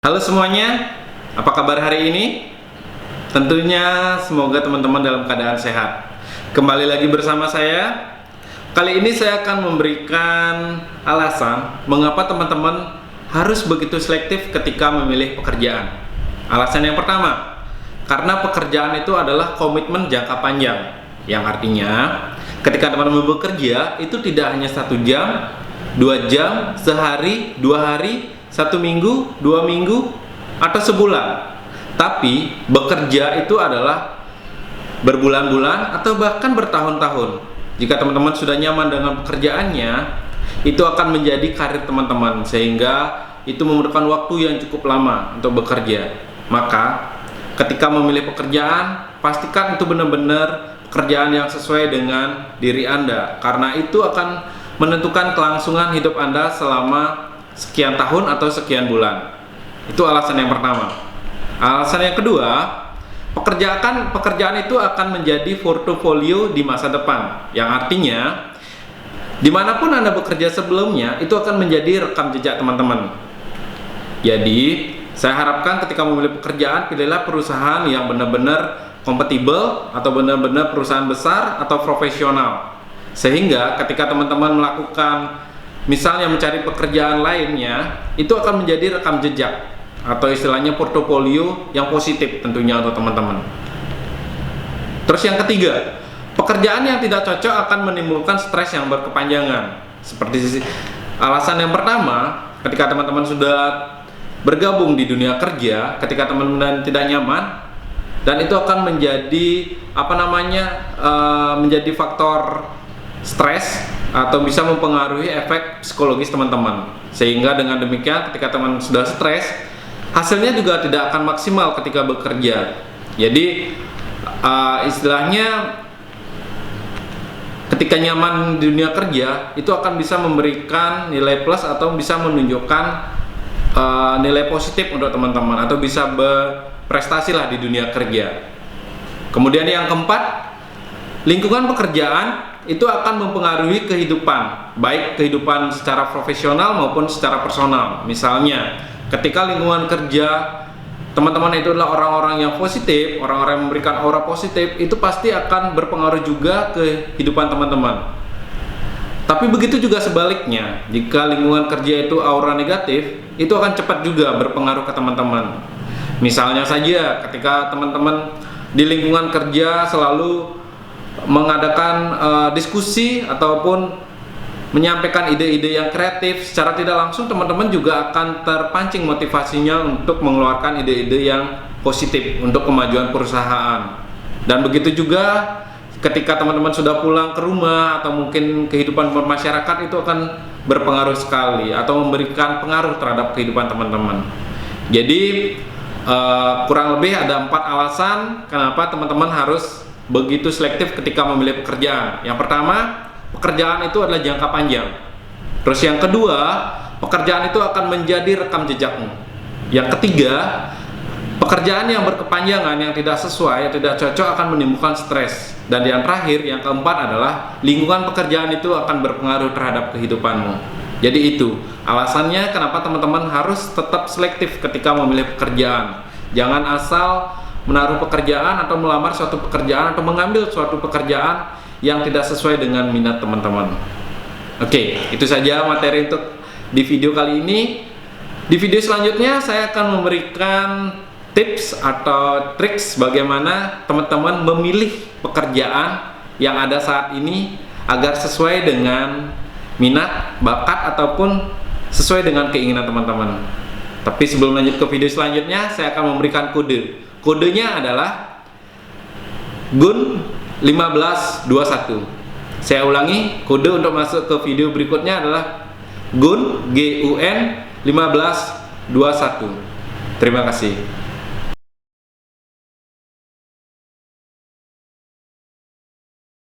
Halo semuanya, apa kabar hari ini? Tentunya semoga teman-teman dalam keadaan sehat. Kembali lagi bersama saya. Kali ini saya akan memberikan alasan mengapa teman-teman harus begitu selektif ketika memilih pekerjaan. Alasan yang pertama, karena pekerjaan itu adalah komitmen jangka panjang. Yang artinya, ketika teman-teman bekerja, itu tidak hanya 1 jam, 2 jam, sehari, 2 hari, 1 minggu, 2 minggu, atau sebulan. Tapi bekerja itu adalah berbulan-bulan atau bahkan bertahun-tahun. Jika teman-teman sudah nyaman dengan pekerjaannya, itu akan menjadi karir teman-teman, sehingga itu memerlukan waktu yang cukup lama untuk bekerja. Maka ketika memilih pekerjaan, pastikan itu benar-benar pekerjaan yang sesuai dengan diri Anda, karena itu akan menentukan kelangsungan hidup Anda selama sekian tahun atau sekian bulan. Itu alasan yang pertama. Alasan yang kedua, pekerjaan itu akan menjadi portofolio di masa depan, yang artinya dimanapun Anda bekerja sebelumnya, itu akan menjadi rekam jejak teman-teman. Jadi saya harapkan ketika memilih pekerjaan, pilihlah perusahaan yang benar-benar kompatibel atau benar-benar perusahaan besar atau profesional, sehingga ketika teman-teman melakukan misalnya mencari pekerjaan lainnya, itu akan menjadi rekam jejak atau istilahnya portofolio yang positif tentunya untuk teman-teman. Terus yang ketiga, pekerjaan yang tidak cocok akan menimbulkan stres yang berkepanjangan. Seperti alasan yang pertama, ketika teman-teman sudah bergabung di dunia kerja, ketika teman-teman tidak nyaman, dan itu akan menjadi menjadi faktor stres atau bisa mempengaruhi efek psikologis teman-teman, sehingga dengan demikian ketika teman sudah stres, hasilnya juga tidak akan maksimal ketika bekerja. Jadi istilahnya ketika nyaman di dunia kerja, itu akan bisa memberikan nilai plus atau bisa menunjukkan nilai positif untuk teman-teman, atau bisa berprestasi lah di dunia kerja. Kemudian yang keempat, lingkungan pekerjaan itu akan mempengaruhi kehidupan, baik kehidupan secara profesional maupun secara personal. Misalnya, ketika lingkungan kerja teman-teman itu adalah orang-orang yang positif, orang-orang yang memberikan aura positif, itu pasti akan berpengaruh juga ke kehidupan teman-teman. Tapi begitu juga sebaliknya, jika lingkungan kerja itu aura negatif, itu akan cepat juga berpengaruh ke teman-teman. Misalnya saja, ketika teman-teman di lingkungan kerja selalu mengadakan diskusi ataupun menyampaikan ide-ide yang kreatif, secara tidak langsung teman-teman juga akan terpancing motivasinya untuk mengeluarkan ide-ide yang positif untuk kemajuan perusahaan. Dan begitu juga ketika teman-teman sudah pulang ke rumah atau mungkin kehidupan bermasyarakat, itu akan berpengaruh sekali atau memberikan pengaruh terhadap kehidupan teman-teman. Jadi kurang lebih ada 4 alasan kenapa teman-teman harus begitu selektif ketika memilih pekerjaan. Yang pertama, pekerjaan itu adalah jangka panjang. Terus yang kedua, pekerjaan itu akan menjadi rekam jejakmu. Yang ketiga, pekerjaan yang berkepanjangan, yang tidak sesuai, yang tidak cocok akan menimbulkan stres. Dan yang terakhir, yang keempat adalah lingkungan pekerjaan itu akan berpengaruh terhadap kehidupanmu. Jadi itu alasannya kenapa teman-teman harus tetap selektif ketika memilih pekerjaan. Jangan asal menaruh pekerjaan atau melamar suatu pekerjaan atau mengambil suatu pekerjaan yang tidak sesuai dengan minat teman-teman. Oke, itu saja materi untuk di video kali ini. Di video selanjutnya saya akan memberikan tips atau triks bagaimana teman-teman memilih pekerjaan yang ada saat ini agar sesuai dengan minat, bakat, ataupun sesuai dengan keinginan teman-teman. Tapi sebelum lanjut ke video selanjutnya, saya akan memberikan kode. Kodenya adalah GUN1521. Saya ulangi, kode untuk masuk ke video berikutnya adalah GUN 1521. Terima kasih.